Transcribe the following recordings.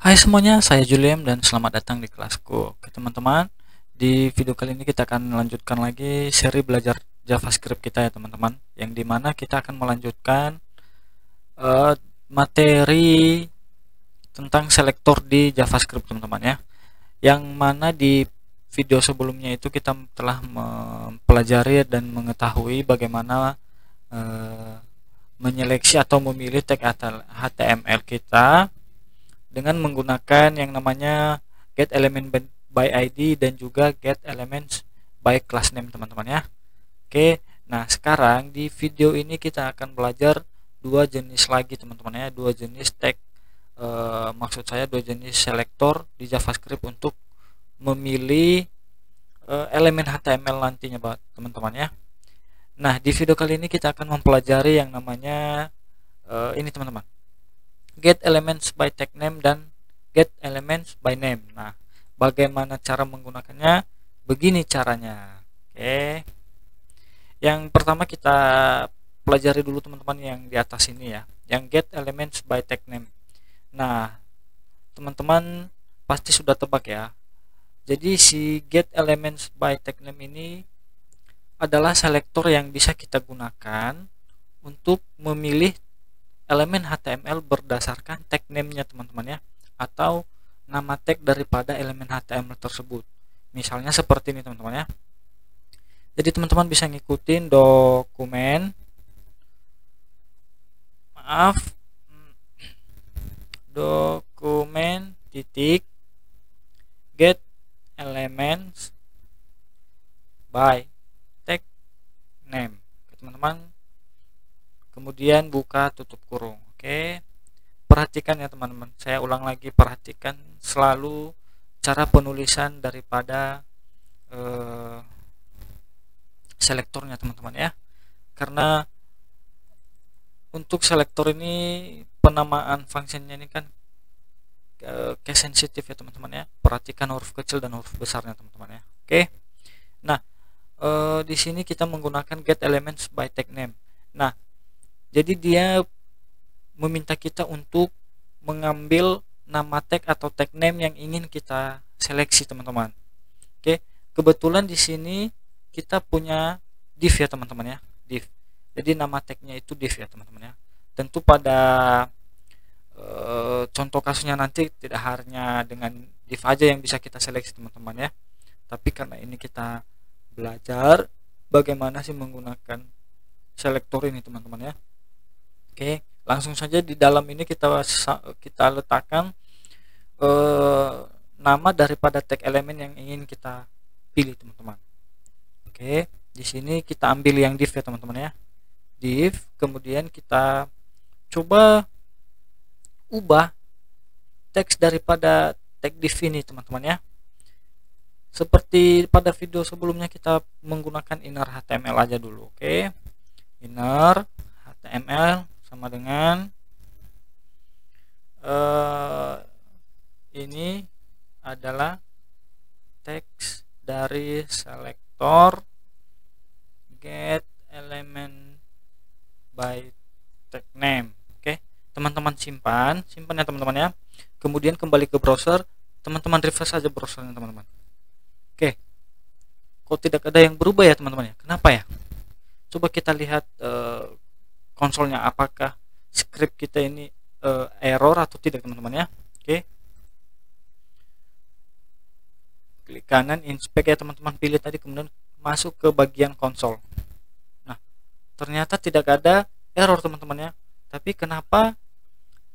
Hai semuanya, saya Julian dan selamat datang di kelasku. Oke teman-teman, di video kali ini kita akan melanjutkan lagi seri belajar JavaScript kita ya teman-teman. Yang dimana kita akan melanjutkan eh, materi tentang selektor di JavaScript teman-teman ya. Yang mana di video sebelumnya itu kita telah mempelajari dan mengetahui bagaimana menyeleksi atau memilih tag HTML kita dengan menggunakan yang namanya get element by ID dan juga get elements by class name teman-teman ya. Oke, nah sekarang di video ini kita akan belajar dua jenis lagi teman-teman ya, dua jenis tag, maksud saya dua jenis selektor di JavaScript untuk memilih elemen HTML nantinya teman-teman ya. Nah di video kali ini kita akan mempelajari yang namanya ini teman-teman, get elements by tag name dan get elements by name. Nah, bagaimana cara menggunakannya? Begini caranya. Oke. Yang pertama kita pelajari dulu teman-teman yang di atas ini ya, yang get elements by tag name. Nah, teman-teman pasti sudah tebak ya. Jadi si get elements by tag name ini adalah selektor yang bisa kita gunakan untuk memilih elemen HTML berdasarkan tag name-nya teman-teman ya, atau nama tag daripada elemen HTML tersebut. Misalnya seperti ini teman-teman ya. Jadi teman-teman bisa ngikutin dokumen titik get elements by tag name. Teman-teman kemudian buka tutup kurung. Oke, perhatikan ya teman-teman, saya ulang lagi, perhatikan selalu cara penulisan daripada selektornya teman-teman ya, karena untuk selektor ini penamaan fungsinya ini kan case sensitif ya teman-teman ya, perhatikan huruf kecil dan huruf besarnya teman-teman ya. Oke, nah di sini kita menggunakan get elements by tag name. Nah, jadi dia meminta kita untuk mengambil nama tag atau tag name yang ingin kita seleksi teman-teman. Oke, kebetulan di sini kita punya div ya teman-teman ya, div. Jadi nama tagnya itu div ya teman-teman ya. Tentu pada contoh kasusnya nanti tidak hanya dengan div aja yang bisa kita seleksi teman-teman ya. Tapi karena ini kita belajar bagaimana sih menggunakan selektor ini teman-teman ya. Oke, langsung saja di dalam ini kita letakkan nama daripada tag elemen yang ingin kita pilih teman-teman. Oke, di sini kita ambil yang div ya teman-teman ya, div. Kemudian kita coba ubah teks daripada tag div ini teman-teman ya. Seperti pada video sebelumnya kita menggunakan inner HTML aja dulu. Oke, inner HTML sama dengan ini adalah teks dari selektor get element by tag name. Oke, teman-teman simpan ya teman-teman ya. Kemudian kembali ke browser, teman-teman refresh saja browsernya teman-teman. Oke, kok tidak ada yang berubah ya teman-teman ya? Kenapa ya? Coba kita lihat konsolnya, apakah script kita ini error atau tidak teman-teman ya. Oke, klik kanan inspect ya teman-teman, pilih tadi, kemudian masuk ke bagian konsol. Nah, ternyata tidak ada error teman-teman ya, tapi kenapa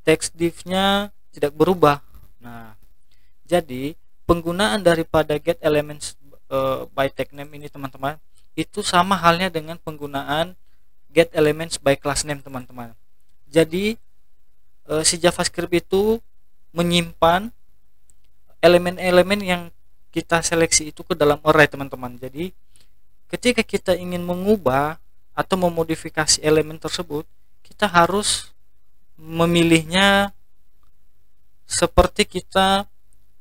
text div-nya tidak berubah? Nah, jadi penggunaan daripada get elements by tag name ini teman-teman itu sama halnya dengan penggunaan get elements by class name teman-teman. Jadi si JavaScript itu menyimpan elemen-elemen yang kita seleksi itu ke dalam array teman-teman. Jadi ketika kita ingin mengubah atau memodifikasi elemen tersebut, kita harus memilihnya seperti kita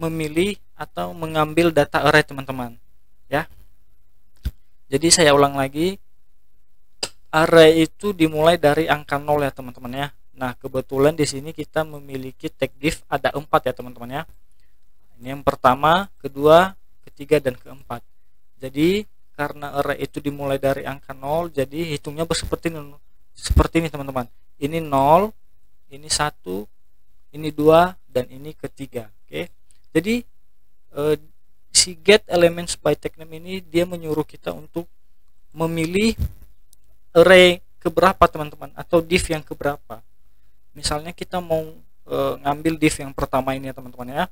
memilih atau mengambil data array teman-teman ya. Jadi saya ulang lagi, array itu dimulai dari angka 0 ya teman-teman ya. Nah, kebetulan di sini kita memiliki tag div ada 4 ya teman-teman ya. Ini yang pertama, kedua, ketiga, dan keempat. Jadi karena array itu dimulai dari angka 0, jadi hitungnya seperti ini teman-teman. Ini 0, ini 1, ini 2, dan ini ketiga. Oke. Jadi si get elements by tag name ini dia menyuruh kita untuk memilih array keberapa teman-teman, atau div yang keberapa. Misalnya kita mau ngambil div yang pertama ini ya teman-teman ya.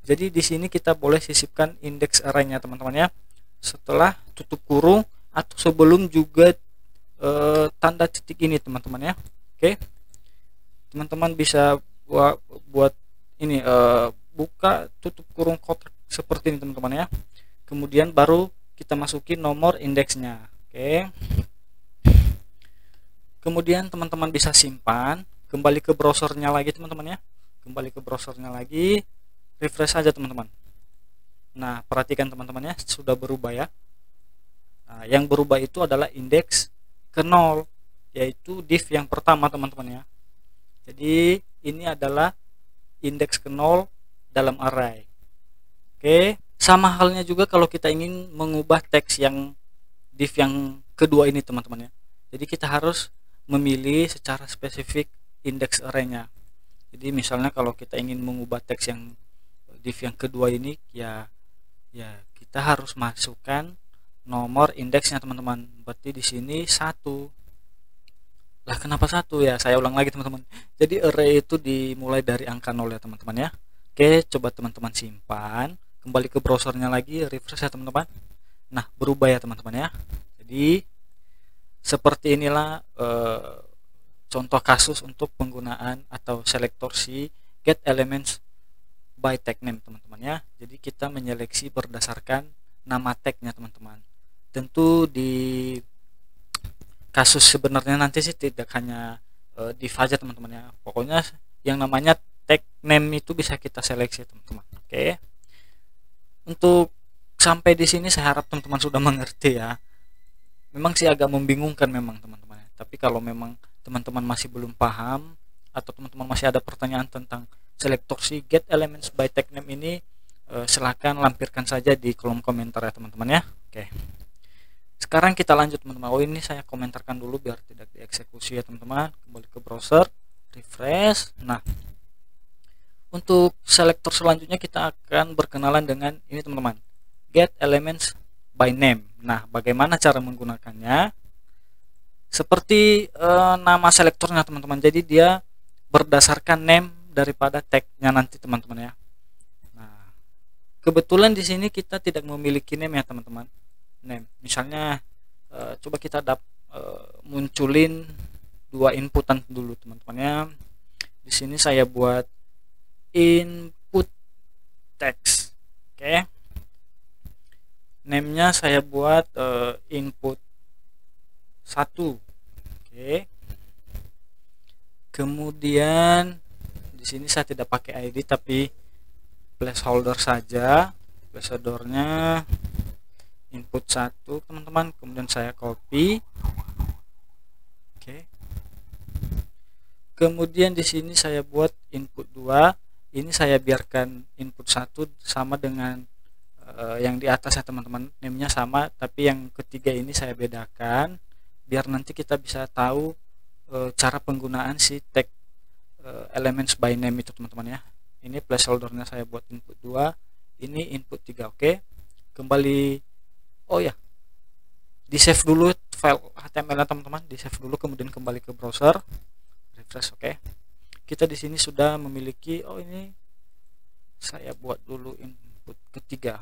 Jadi di sini kita boleh sisipkan indeks array-nya teman-teman ya, setelah tutup kurung atau sebelum juga tanda titik ini teman-teman ya. Oke, teman-teman bisa buat ini buka tutup kurung kotak seperti ini teman-teman ya. Kemudian baru kita masukin nomor indeksnya. Oke, kemudian teman-teman bisa simpan, kembali ke browsernya lagi teman-teman ya, kembali ke browsernya lagi, refresh saja teman-teman. Nah, perhatikan teman-teman ya, sudah berubah ya. Nah, yang berubah itu adalah indeks ke 0, yaitu div yang pertama teman-teman ya. Jadi ini adalah indeks ke 0 dalam array. Oke, sama halnya juga kalau kita ingin mengubah teks yang div yang kedua ini teman-teman ya. Jadi kita harus memilih secara spesifik indeks array-nya. Jadi misalnya kalau kita ingin mengubah teks yang div yang kedua ini ya kita harus masukkan nomor indeksnya teman-teman. Berarti di sini 1. Lah kenapa 1 ya? Saya ulang lagi teman-teman. Jadi array itu dimulai dari angka 0 ya teman-teman ya. Oke, coba teman-teman simpan, kembali ke browsernya lagi, refresh ya teman-teman. Nah, berubah ya teman-teman ya. Jadi seperti inilah contoh kasus untuk penggunaan atau selektor si get elements by tag name teman-teman ya. Jadi kita menyeleksi berdasarkan nama tagnya teman-teman. Tentu di kasus sebenarnya nanti sih tidak hanya div aja teman-teman ya. Pokoknya yang namanya tag name itu bisa kita seleksi teman-teman. Oke. Untuk sampai di sini saya harap teman-teman sudah mengerti ya. Memang sih agak membingungkan memang teman-teman ya. Tapi kalau memang teman-teman masih belum paham atau teman-teman masih ada pertanyaan tentang selektor si get elements by tag name ini, silahkan lampirkan saja di kolom komentar ya teman-teman ya. Oke, sekarang kita lanjut teman-teman. Oh, ini saya komentarkan dulu biar tidak dieksekusi ya teman-teman. Kembali ke browser, refresh. Nah, untuk selektor selanjutnya kita akan berkenalan dengan ini teman-teman, get elements by name. Nah, bagaimana cara menggunakannya? Seperti nama selektornya teman-teman. Jadi dia berdasarkan name daripada tagnya nanti teman-teman ya. Nah, kebetulan di sini kita tidak memiliki name ya teman-teman. Name, misalnya coba kita munculin 2 inputan dulu teman-teman ya. Di sini saya buat input text. Oke. Name-nya saya buat input 1. Oke. Kemudian di sini saya tidak pakai ID tapi placeholder saja. Placeholdernya input 1 teman-teman. Kemudian saya copy. Oke. Kemudian di sini saya buat input 2. Ini saya biarkan input 1 sama dengan yang di atas ya teman-teman. Name-nya sama, tapi yang ketiga ini saya bedakan biar nanti kita bisa tahu cara penggunaan si tag elements by name itu teman-teman ya. Ini placeholdernya saya buat input 2, ini input 3. Oke. Kembali, oh ya, di save dulu file HTML nya teman-teman, di save dulu, kemudian kembali ke browser, refresh. Oke. Kita di sini sudah memiliki, oh ini saya buat dulu input ketiga.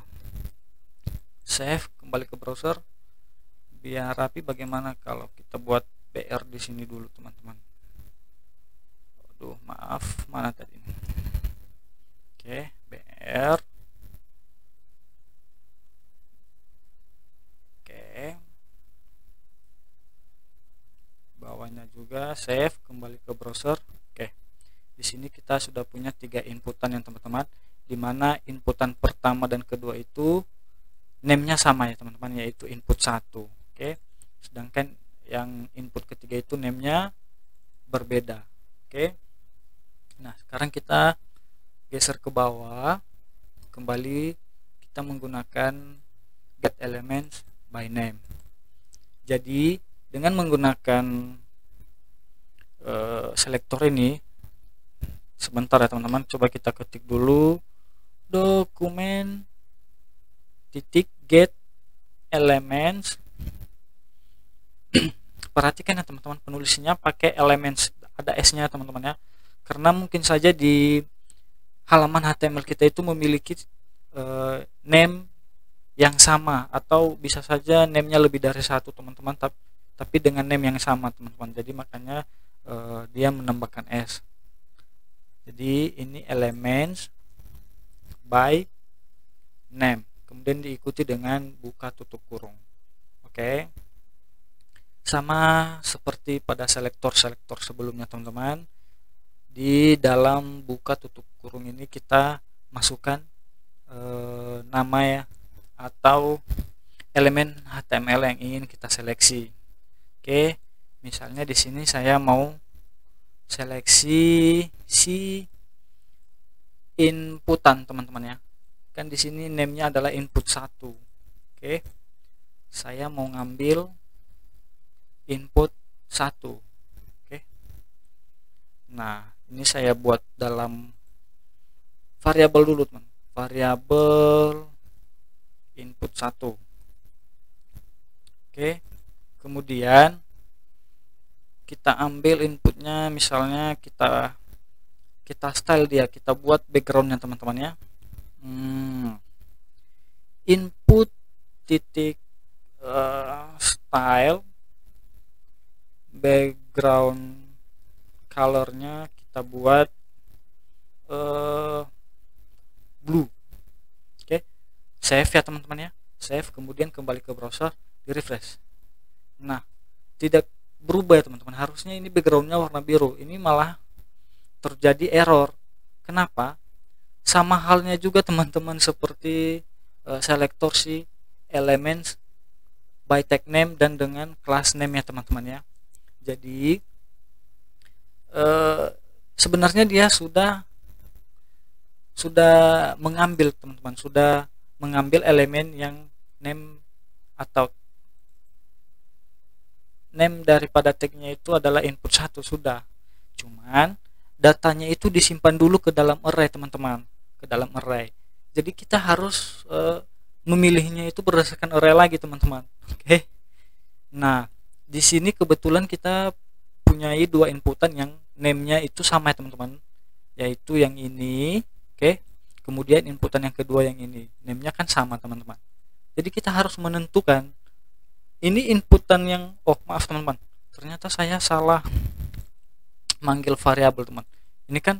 Save, kembali ke browser. Biar rapi, bagaimana kalau kita buat BR di sini dulu teman-teman. Aduh, maaf, mana tadi? Oke, BR. Oke. Bawahnya juga save, kembali ke browser. Oke. Di sini kita sudah punya 3 inputan yang teman-teman, dimana inputan pertama dan kedua itu name-nya sama ya teman-teman, yaitu input 1. Oke. Sedangkan yang input ketiga itu name-nya berbeda. Oke. Nah, sekarang kita geser ke bawah. Kembali kita menggunakan get elements by name. Jadi dengan menggunakan selektor ini, sebentar ya teman-teman, coba kita ketik dulu dokumen titik get elements. Perhatikan ya teman-teman, penulisnya pakai elements, ada s-nya teman-teman ya, karena mungkin saja di halaman HTML kita itu memiliki name yang sama, atau bisa saja name-nya lebih dari satu teman-teman, tapi dengan name yang sama teman-teman. Jadi makanya dia menambahkan s. Jadi ini elements by name, kemudian diikuti dengan buka tutup kurung. Oke. Sama seperti pada selektor sebelumnya teman-teman, di dalam buka tutup kurung ini kita masukkan nama ya, atau elemen HTML yang ingin kita seleksi. Oke, misalnya di sini saya mau seleksi si inputan teman-teman ya. Kan di sini name-nya adalah input 1. Oke. Saya mau ngambil input 1. Oke. Nah, ini saya buat dalam variabel dulu, teman. Variabel input 1. Oke. Kemudian kita ambil inputnya, misalnya kita style dia, kita buat backgroundnya teman-teman ya. Input titik style, background colornya kita buat blue. Oke, save ya teman-teman ya, save, kemudian kembali ke browser, di refresh. Nah, tidak berubah ya teman-teman, harusnya ini backgroundnya warna biru, ini malah terjadi error. Kenapa? Sama halnya juga teman-teman seperti selektor si elements by tag name dan dengan class name ya teman-teman ya. Jadi sebenarnya dia sudah mengambil teman-teman, sudah mengambil elemen yang name atau name daripada tagnya itu adalah input 1 sudah. Cuman datanya itu disimpan dulu ke dalam array teman-teman, ke dalam array. Jadi kita harus memilihnya itu berdasarkan array lagi teman-teman. Oke. Nah, di sini kebetulan kita punyai dua inputan yang name-nya itu sama ya teman-teman, yaitu yang ini. Oke. Kemudian inputan yang kedua yang ini, name-nya kan sama teman-teman. Jadi kita harus menentukan ini inputan yang, oh maaf teman-teman, ternyata saya salah manggil variabel teman. Ini kan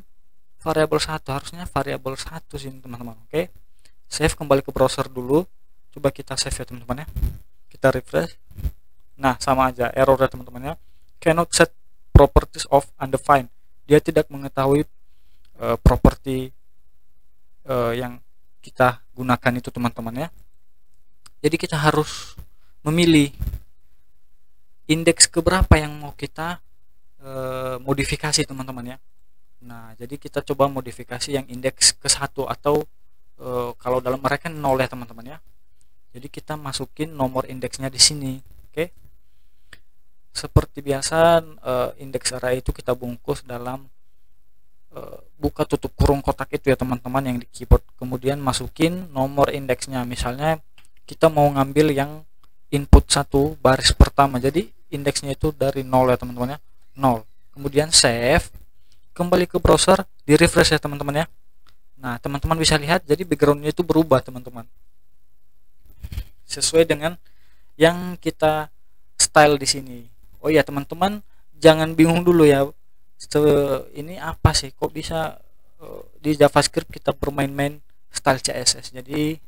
variabel 1, harusnya variabel 1 sini teman-teman. Oke. Save, kembali ke browser dulu. Coba kita save ya teman-teman ya. Kita refresh. Nah, sama aja error ya teman-teman ya. Cannot set properties of undefined. Dia tidak mengetahui properti yang kita gunakan itu teman-teman ya. Jadi kita harus memilih indeks keberapa yang mau kita modifikasi teman-teman ya. Nah, jadi kita coba modifikasi yang indeks ke 1, atau kalau dalam mereka 0 ya teman-teman ya. Jadi kita masukin nomor indeksnya di sini. Oke. Seperti biasa, indeks array itu kita bungkus dalam buka tutup kurung kotak itu ya teman-teman yang di keyboard. Kemudian masukin nomor indeksnya. Misalnya kita mau ngambil yang input 1 baris pertama. Jadi indeksnya itu dari 0 ya teman-teman ya. 0. Kemudian save, kembali ke browser, di refresh ya teman-teman ya. Nah, teman-teman bisa lihat jadi backgroundnya itu berubah teman-teman, sesuai dengan yang kita style di sini. Oh ya teman-teman, jangan bingung dulu ya, ini apa sih, kok bisa di JavaScript kita bermain-main style CSS. Jadi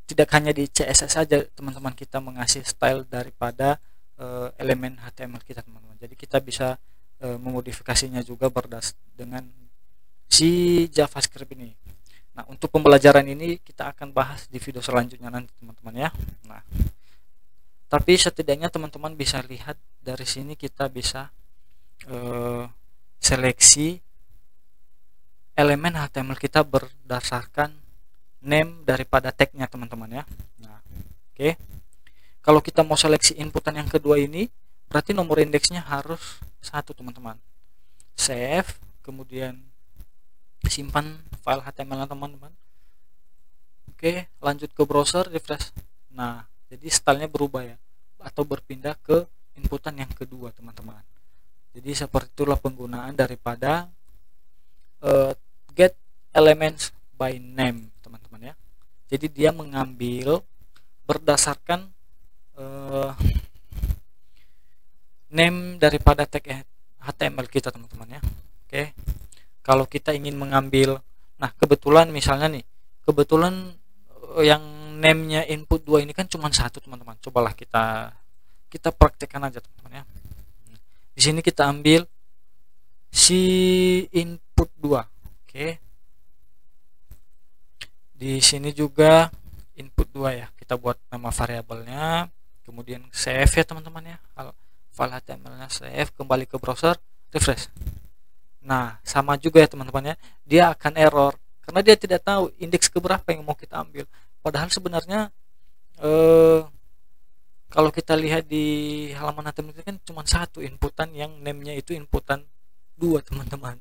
tidak hanya di CSS saja teman-teman kita mengasih style daripada elemen HTML kita teman-teman. Jadi kita bisa memodifikasinya juga dengan si JavaScript ini. Nah, untuk pembelajaran ini kita akan bahas di video selanjutnya nanti teman-teman ya. Nah, tapi setidaknya teman-teman bisa lihat dari sini, kita bisa seleksi elemen HTML kita berdasarkan name daripada tagnya teman-teman ya. Nah, oke. Kalau kita mau seleksi inputan yang kedua ini, berarti nomor indeksnya harus 1 teman-teman. Save, kemudian simpan file HTML teman-teman. Oke, lanjut ke browser, refresh. Nah, jadi stylenya berubah ya, atau berpindah ke inputan yang kedua teman-teman. Jadi seperti itulah penggunaan daripada get elements by name teman-teman ya. Jadi dia mengambil berdasarkan name daripada tag HTML kita teman-teman ya. Oke, kalau kita ingin mengambil, nah kebetulan misalnya nih, kebetulan yang name-nya input 2 ini kan cuma 1 teman-teman. Cobalah kita praktekkan aja teman-teman ya. Di sini kita ambil si input 2. Oke. Di sini juga input 2 ya. Kita buat nama variabelnya, kemudian save ya teman-teman ya. File HTML-nya save, kembali ke browser, refresh. Nah, sama juga ya teman-teman ya. Dia akan error karena dia tidak tahu indeks keberapa yang mau kita ambil. Padahal sebenarnya kalau kita lihat di halaman HTML itu kan cuma 1 inputan yang name-nya itu inputan 2 teman-teman.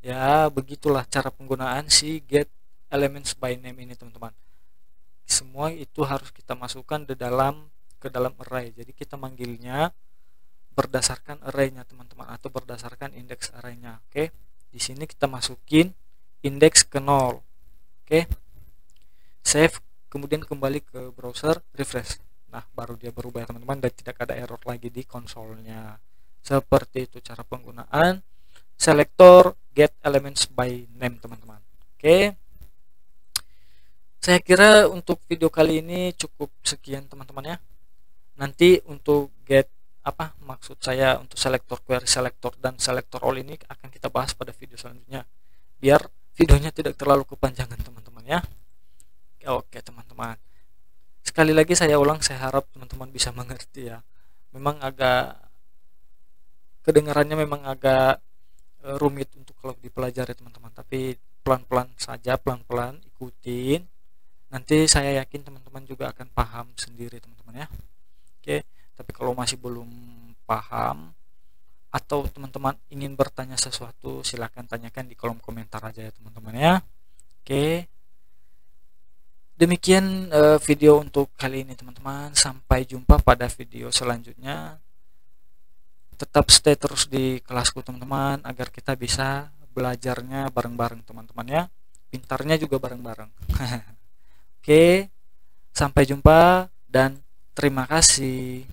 Ya, begitulah cara penggunaan si get elements by name ini teman-teman. Semua itu harus kita masukkan ke dalam array. Jadi kita manggilnya berdasarkan array-nya teman-teman, atau berdasarkan indeks array-nya. Oke. Di sini kita masukin indeks ke 0. Oke. Save, kemudian kembali ke browser, refresh. Nah, baru dia berubah ya teman-teman, dan tidak ada error lagi di konsolnya. Seperti itu cara penggunaan selektor get elements by name teman-teman. Oke. Saya kira untuk video kali ini cukup sekian teman-teman ya. Nanti untuk get maksud saya untuk selektor query selector dan selector all ini akan kita bahas pada video selanjutnya, biar videonya tidak terlalu kepanjangan teman-teman ya. Oke teman-teman, sekali lagi saya ulang, saya harap teman-teman bisa mengerti ya. Memang agak kedengarannya memang agak rumit untuk kalau dipelajari teman-teman, tapi pelan-pelan saja, pelan-pelan ikutin, nanti saya yakin teman-teman juga akan paham sendiri teman-teman ya. Oke. Tapi kalau masih belum paham atau teman-teman ingin bertanya sesuatu, silahkan tanyakan di kolom komentar aja ya teman-teman ya. Oke. Demikian video untuk kali ini teman-teman. Sampai jumpa pada video selanjutnya. Tetap stay terus di kelasku teman-teman, agar kita bisa belajarnya bareng-bareng teman-teman ya. Pintarnya juga bareng-bareng. Oke. Sampai jumpa dan terima kasih.